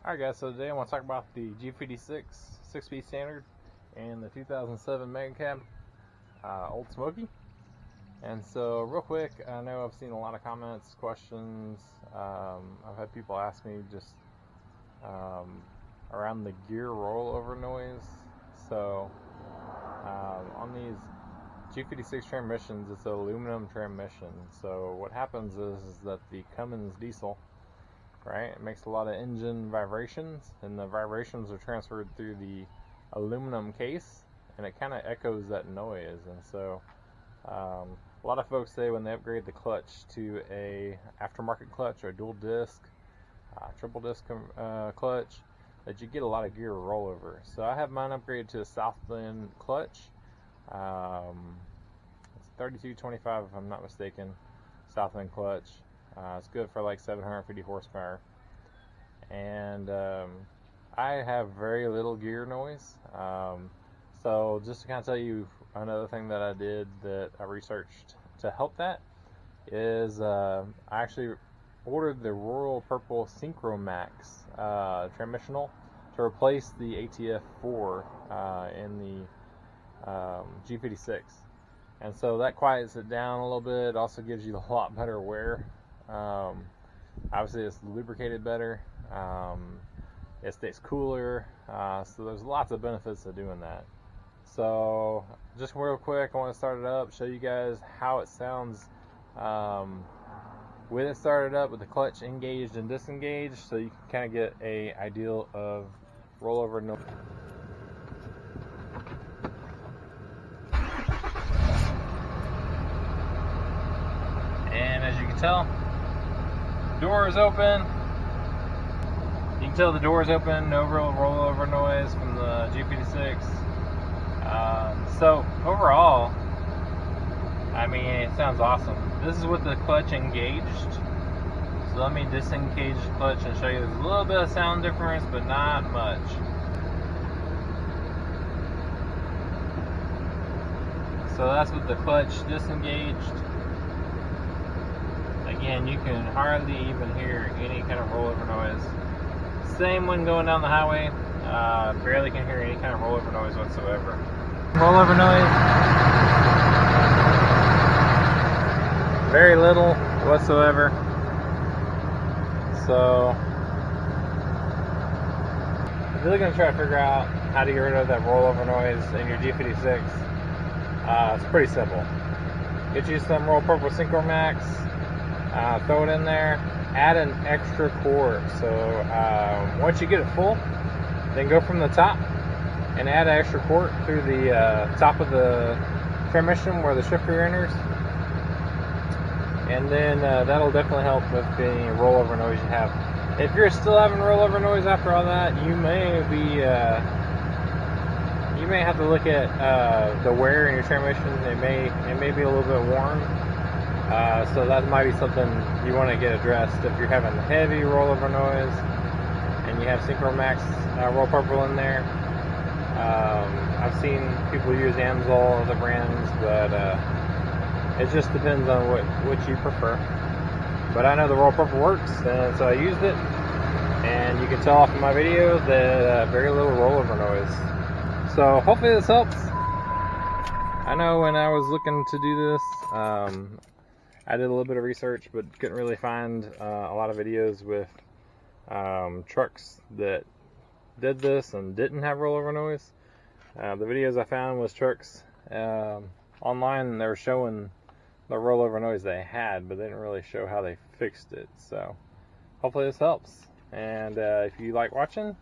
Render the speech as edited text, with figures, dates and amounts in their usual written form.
Alright guys, so today I want to talk about the G56 6-speed standard and the 2007 Mega Cab Old Smoky. And so real quick, I know I've seen a lot of comments, questions. I've had people ask me just around the gear rollover noise. So on these G56 transmissions, it's an aluminum transmission. So what happens is that the Cummins diesel, right, it makes a lot of engine vibrations, and the vibrations are transferred through the aluminum case, and it kind of echoes that noise. And so a lot of folks say when they upgrade the clutch to a aftermarket clutch or a dual disc, triple disc clutch, that you get a lot of gear rollover. So I have mine upgraded to a Southland clutch. It's 3225 if I'm not mistaken, Southland clutch. It's good for like 750 horsepower, and I have very little gear noise. So just to kind of tell you another thing that I did that I researched to help that is I actually ordered the Royal Purple Synchro Max transmissional to replace the ATF4 in the G56. And so that quiets it down a little bit. It also gives you a lot better wear. Obviously it's lubricated better. It stays cooler. So there's lots of benefits to doing that. So just real quick, I want to start it up, show you guys how it sounds with it started up, with the clutch engaged and disengaged, so you can kind of get a idea of rollover noise. And as you can tell, door is open. You can tell the door is open, no real rollover noise from the G56. So overall, I mean, it sounds awesome. This is with the clutch engaged. So let me disengage the clutch and show you. There's a little bit of sound difference, but not much. So that's with the clutch disengaged. Again, you can hardly even hear any kind of rollover noise. Same when going down the highway. Barely can hear any kind of rollover noise whatsoever. Rollover noise, very little whatsoever. So if you're looking to try to figure out how to get rid of that rollover noise in your G56, it's pretty simple. Get you some Royal Purple Synchro Max, throw it in there, add an extra cord. So once you get it full, then go from the top and add an extra cord through the top of the transmission where the shifter enters, and then that'll definitely help with any rollover noise you have. If you're still having rollover noise after all that, you may have to look at the wear in your transmission. It may be a little bit worn. So that might be something you want to get addressed if you're having heavy rollover noise and you have Synchro Max Royal Purple in there. I've seen people use Amsoil, other brands, but it just depends on what you prefer. But I know the Royal Purple works, and so I used it, and you can tell off in my video that very little rollover noise. So hopefully this helps. I know when I was looking to do this, I did a little bit of research, but couldn't really find a lot of videos with trucks that did this and didn't have rollover noise. The videos I found was trucks online, and they were showing the rollover noise they had, but they didn't really show how they fixed it. So hopefully this helps, and if you like watching,